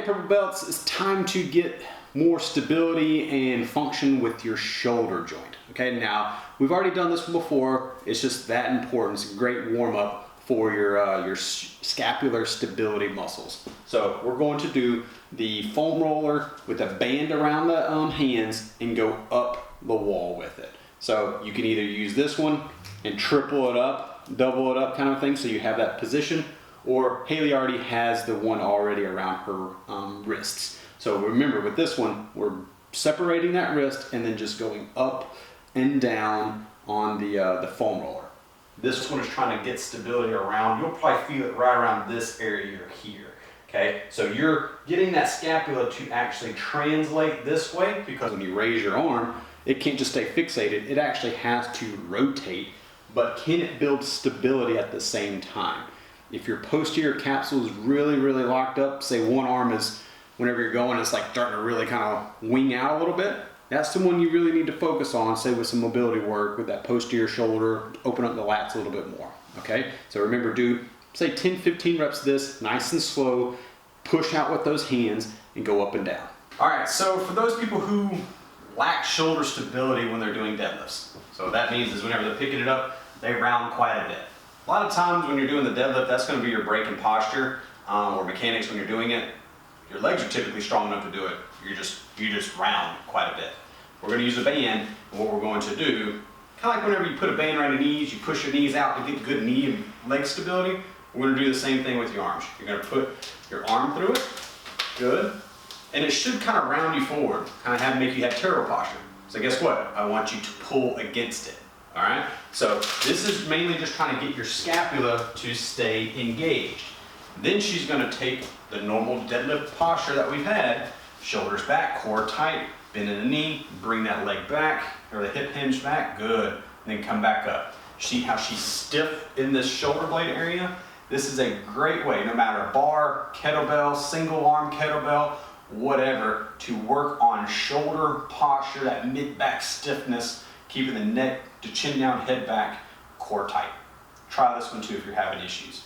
Okay, purple belts, it's time to get more stability and function with your shoulder joint. Okay, now we've already done this one before. It's just that important. It's a great warm up for your scapular stability muscles. So we're going to do the foam roller with a band around the hands and go up the wall with it. So you can either use this one and triple it up, double it up kind of thing, so you have that position, or Haley already has the one already around her wrists. So remember, with this one, we're separating that wrist and then just going up and down on the foam roller. This one is trying to get stability around, you'll probably feel it right around this area here. Okay, so you're getting that scapula to actually translate this way, because when you raise your arm, it can't just stay fixated, it actually has to rotate, but can it build stability at the same time? If your posterior capsule is really, really locked up, say one arm is, whenever you're going, it's like starting to really kind of wing out a little bit, that's the one you really need to focus on, say with some mobility work, with that posterior shoulder, open up the lats a little bit more, okay? So remember, do, say 10, 15 reps of this, nice and slow, push out with those hands and go up and down. All right, so for those people who lack shoulder stability when they're doing deadlifts, so what that means is whenever they're picking it up, they round quite a bit. A lot of times when you're doing the deadlift, that's gonna be your break in posture, or mechanics when you're doing it. Your legs are typically strong enough to do it. You just round quite a bit. We're gonna use a band, and what we're going to do, kind of like whenever you put a band around your knees, you push your knees out to get good knee and leg stability, we're gonna do the same thing with your arms. You're gonna put your arm through it, good, and it should kind of round you forward, kind of make you have turtle posture. So guess what? I want you to pull against it, all right? So this is mainly just trying to get your scapula to stay engaged. Then she's gonna take the normal deadlift posture that we've had, shoulders back, core tight, bend in the knee, bring that leg back, or the hip hinge back, good, and then come back up. See how she's stiff in this shoulder blade area? This is a great way, no matter bar, kettlebell, single arm kettlebell, whatever, to work on shoulder posture, that mid-back stiffness, keeping the neck to chin down, head back, core tight. Try this one too if you're having issues.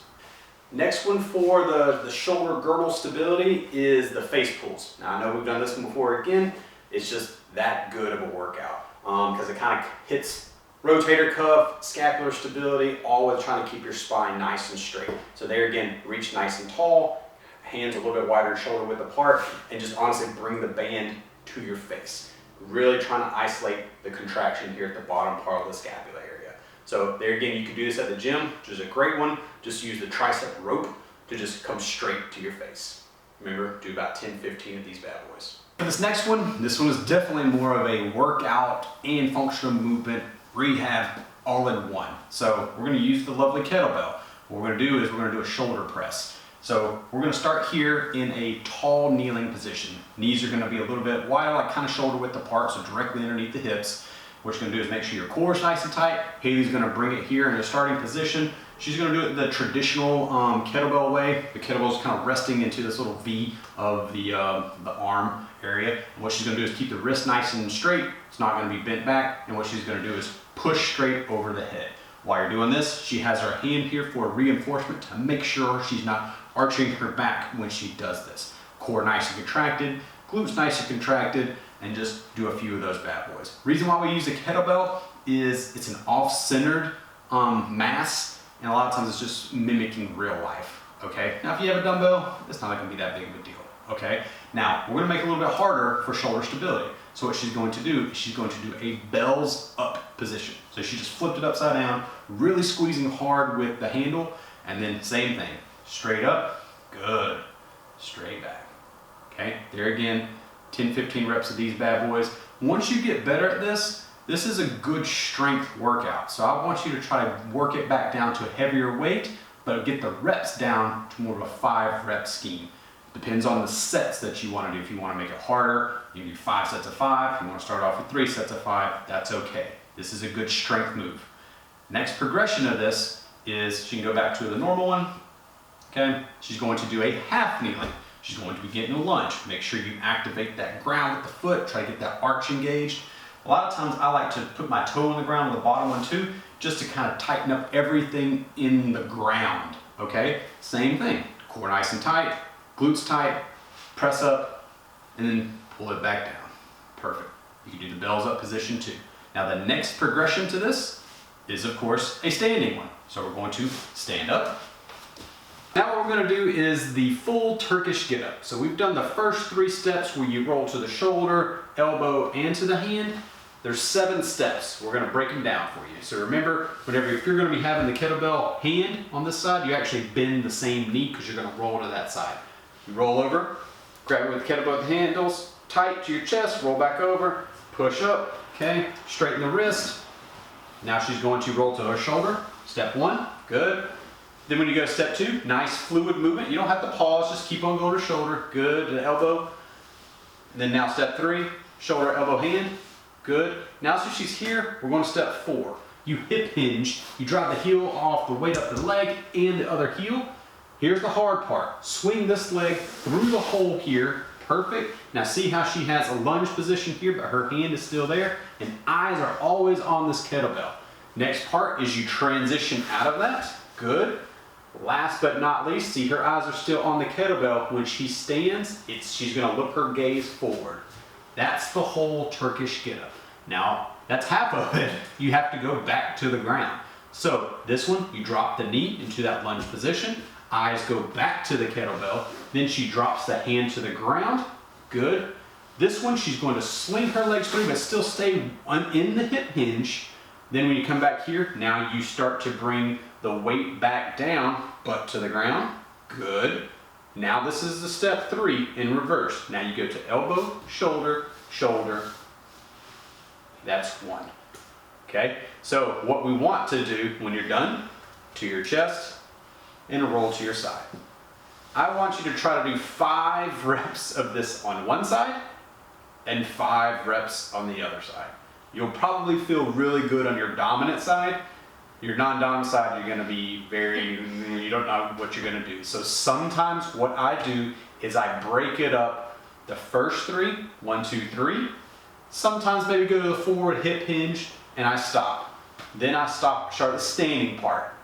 Next one for the shoulder girdle stability is the face pulls. Now I know we've done this one before again, it's just that good of a workout because it kind of hits rotator cuff, scapular stability, all with trying to keep your spine nice and straight. So there again, reach nice and tall, hands a little bit wider, shoulder width apart, and just honestly bring the band to your face. Really trying to isolate the contraction here at the bottom part of the scapula area. So there again, you can do this at the gym, which is a great one. Just use the tricep rope to just come straight to your face. Remember, do about 10, 15 of these bad boys. For this next one, this one is definitely more of a workout and functional movement rehab all in one. So we're gonna use the lovely kettlebell. What we're gonna do is we're gonna do a shoulder press. So we're gonna start here in a tall kneeling position. Knees are gonna be a little bit wider, like kind of shoulder width apart, so directly underneath the hips. What you're gonna do is make sure your core is nice and tight. Haley's gonna bring it here in a starting position. She's gonna do it the traditional kettlebell way. The kettlebell is kind of resting into this little V of the arm area. And what she's gonna do is keep the wrist nice and straight. It's not gonna be bent back. And what she's gonna do is push straight over the head. While you're doing this, she has her hand here for reinforcement to make sure she's not arching her back when she does this. Core nice and contracted, glutes nice and contracted, and just do a few of those bad boys. Reason why we use a kettlebell is it's an off-centered mass, and a lot of times it's just mimicking real life, okay? Now if you have a dumbbell, it's not gonna be that big of a deal, okay? Now, we're gonna make it a little bit harder for shoulder stability. So what she's going to do is she's going to do a bells up position. So she just flipped it upside down, really squeezing hard with the handle, and then same thing, straight up, good, straight back, okay? There again, 10, 15 reps of these bad boys. Once you get better at this, this is a good strength workout. So I want you to try to work it back down to a heavier weight, but get the reps down to more of a 5-rep scheme. Depends on the sets that you want to do. If you want to make it harder, you can do 5 sets of 5. If you want to start off with 3 sets of 5, that's okay. This is a good strength move. Next progression of this is she can go back to the normal one. Okay, she's going to do a half kneeling. She's going to be getting a lunge. Make sure you activate that ground with the foot. Try to get that arch engaged. A lot of times I like to put my toe on the ground with the bottom one too, just to kind of tighten up everything in the ground. Okay, same thing. Core nice and tight, glutes tight, press up, and then pull it back down. Perfect. You can do the bells up position too. Now the next progression to this is of course a standing one. So we're going to stand up. Now what we're going to do is the full Turkish get up. So we've done the first 3 steps where you roll to the shoulder, elbow, and to the hand. There's 7 steps. We're going to break them down for you. So remember, if you're going to be having the kettlebell hand on this side, you actually bend the same knee because you're going to roll to that side. You roll over, grab it with the kettlebell with the handles, tight to your chest, roll back over, push up, okay, straighten the wrist. Now she's going to roll to her shoulder. Step 1, good. Then when you go to step 2, nice fluid movement. You don't have to pause, just keep on going to shoulder, good, to the elbow. And then now step 3, shoulder, elbow, hand, good. Now so she's here, we're going to step 4. You hip hinge, you drive the heel off the weight up the leg and the other heel. Here's the hard part. Swing this leg through the hole here, perfect. Now see how she has a lunge position here, but her hand is still there, and eyes are always on this kettlebell. Next part is you transition out of that, good. Last but not least, see her eyes are still on the kettlebell. When she stands, she's gonna look her gaze forward. That's the whole Turkish get up. Now, that's half of it. You have to go back to the ground. So this one, you drop the knee into that lunge position, eyes go back to the kettlebell, then she drops the hand to the ground, good. This one, she's going to sling her legs through, but still stay in the hip hinge. Then when you come back here, now you start to bring the weight back down, butt to the ground, good. Now this is the step 3 in reverse. Now you go to elbow, shoulder, shoulder. That's 1, okay? So what we want to do when you're done, to your chest and roll to your side. I want you to try to do 5 reps of this on one side and 5 reps on the other side. You'll probably feel really good on your dominant side. Your non-dominant side, you're gonna be you don't know what you're gonna do. So sometimes what I do is I break it up the first 3, 1, 2, 3. Sometimes maybe go to the forward hip hinge and I stop. Then I start the standing part.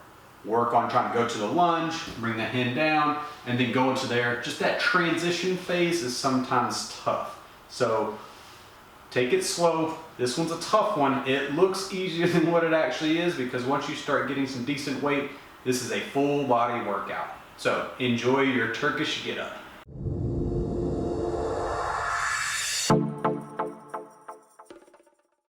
Work on trying to go to the lunge, bring the hand down, and then go into there. Just that transition phase is sometimes tough. So take it slow. This one's a tough one. It looks easier than what it actually is because once you start getting some decent weight, this is a full body workout. So enjoy your Turkish get up.